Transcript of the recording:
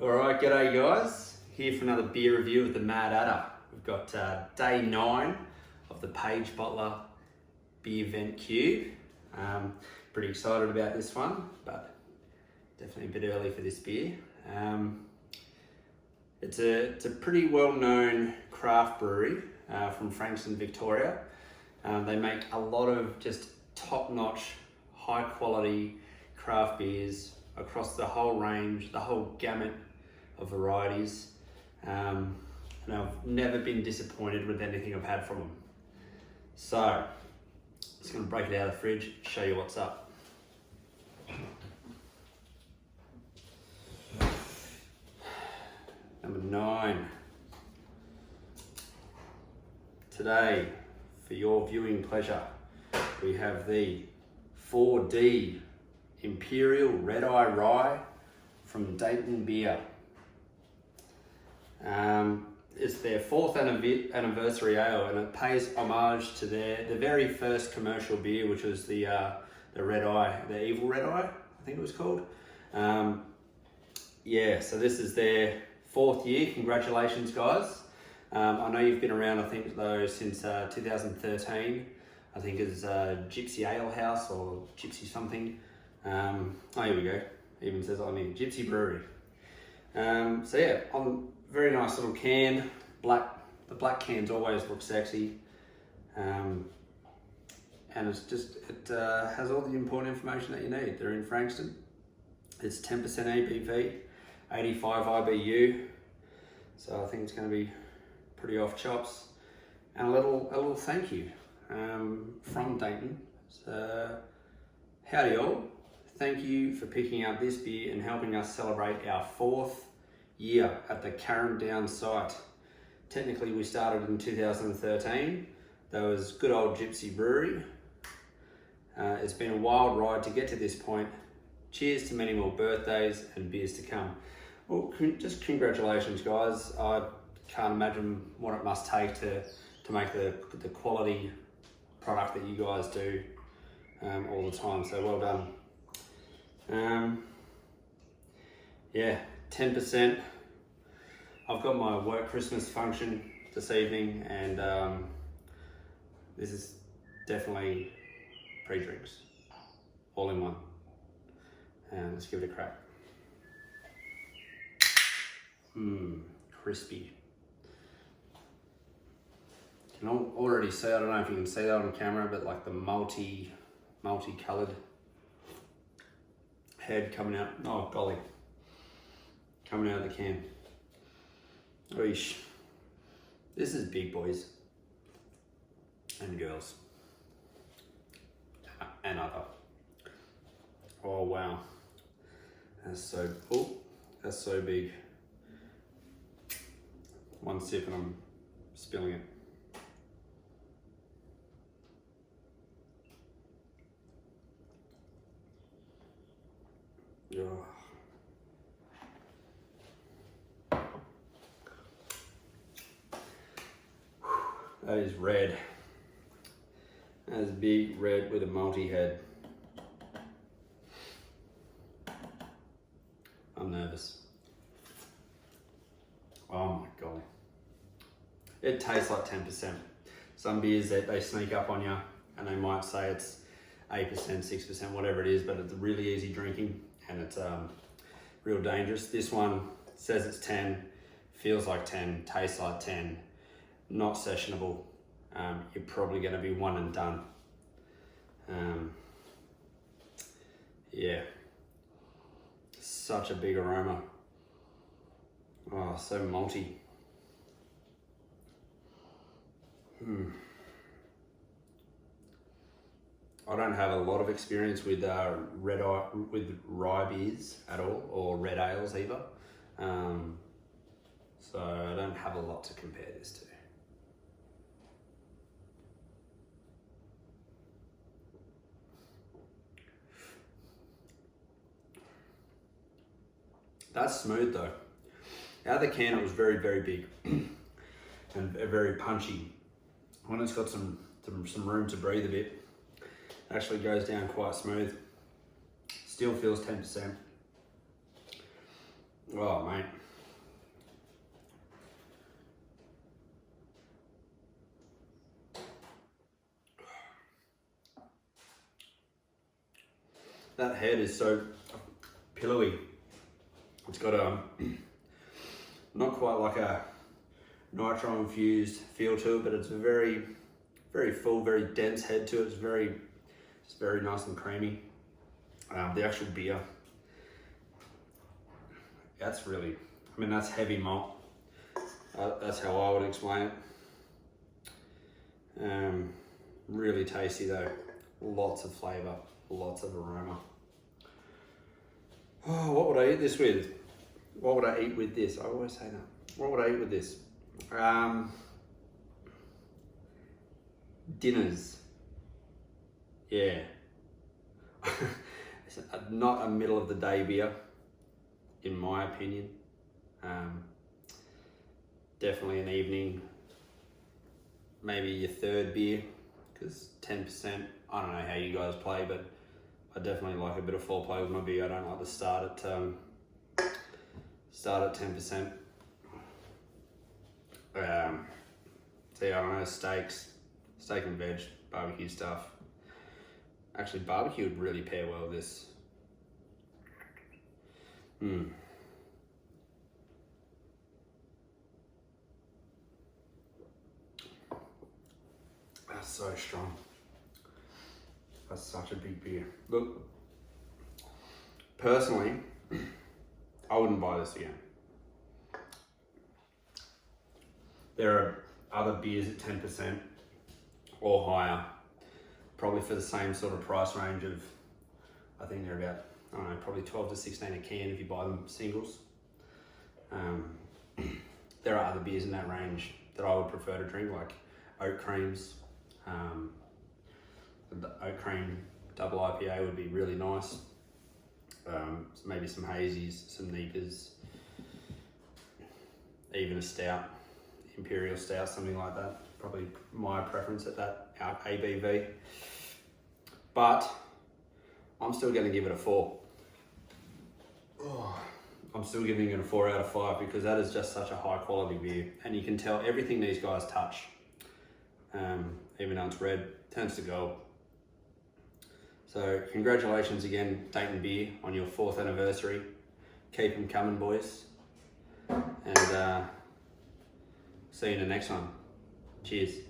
Alright, g'day guys. Here for another beer review of the Mad Adder. We've got day 9 of the Page Bottler Beer Vent Cube. Pretty excited about this one, but definitely a bit early for this beer. It's a pretty well-known craft brewery from Frankston, Victoria. They make a lot of just top-notch, high-quality craft beers across the whole range, the whole gamut of varieties. And I've never been disappointed with anything I've had from them. So, just gonna break it out of the fridge, show you what's up. Number 9. Today, for your viewing pleasure, we have the 4D Imperial Red Eye Rye from Dainton Beer. It's their 4th anniversary ale, and it pays homage to the very first commercial beer, which was the Red Eye, the Evil Red Eye, I think it was called. Yeah, so this is their 4th year. Congratulations, guys. I know you've been around, I think, though, since 2013. I think it's Gypsy Ale House or Gypsy something. Oh, here we go. It even says on here, Gypsy Brewery. So yeah, on very nice little can. The black cans always look sexy. And it has all the important information that you need. They're in Frankston. It's 10% ABV, 85 IBU. So I think it's going to be pretty off chops. And a little thank you from Dainton. So, howdy all. Thank you for picking up this beer and helping us celebrate our 4th year at the Carrum site. Technically we started in 2013. That was good old Gypsy Brewery. It's been a wild ride to get to this point. Cheers to many more birthdays and beers to come. Well, just congratulations, guys. I can't imagine what it must take to make the quality product that you guys do all the time, so well done. Yeah, 10%. I've got my work Christmas function this evening, and this is definitely pre-drinks, all in one. Let's give it a crack. Crispy. You can already see, I don't know if you can see that on camera, but like the multi-coloured head coming out. Oh golly, coming out of the can. Oish. This is big, boys and girls and other. Oh wow, that's so big. One sip and I'm spilling it. Oh. That is red. That is big red with a multi-head. I'm nervous. Oh my god. It tastes like 10%. Some beers that they sneak up on you and they might say it's 8%, 6%, whatever it is, but it's really easy drinking and it's real dangerous. This one says it's 10, feels like 10, tastes like 10, not sessionable. You're probably going to be one and done. Yeah, such a big aroma. Oh, so malty. I don't have a lot of experience with rye beers at all, or red ales either. So I don't have a lot to compare this to. That's smooth though. Out of the can it was very, very big and very punchy. When it's got some room to breathe a bit, it actually goes down quite smooth. Still feels 10%. Oh, mate. That head is so pillowy. It's got a, not quite like a nitro infused feel to it, but it's a very, very full, very dense head to it. It's very nice and creamy. The actual beer, that's really, I mean, that's heavy malt. That's how I would explain it. Really tasty though. Lots of flavour, lots of aroma. Oh, what would I eat this with? What would I eat with this? I always say that. What would I eat with this? Dinners. Yeah. It's not a middle of the day beer, in my opinion. Definitely an evening, maybe your third beer, because 10%, I don't know how you guys play, but I definitely like a bit of foreplay with my beer. I don't like to start at 10%. So yeah, I don't know, steak and veg, barbecue stuff. Actually, barbecue would really pair well with this. That's so strong. That's such a big beer. Look, personally, I wouldn't buy this again. There are other beers at 10% or higher, probably for the same sort of price range of, I think they're about, I don't know, probably 12 to 16 a can if you buy them singles. There are other beers in that range that I would prefer to drink, like oat creams. The oat cream double IPA would be really nice. Maybe some hazies, some neepers, even a stout, Imperial stout, something like that. Probably my preference at that ABV. But I'm still going to give it a 4. I'm still giving it a 4 out of 5 because that is just such a high quality beer, and you can tell everything these guys touch, even though it's red, turns to gold. So congratulations again, Dainton Beer, on your 4th anniversary. Keep them coming, boys. And see you in the next one. Cheers.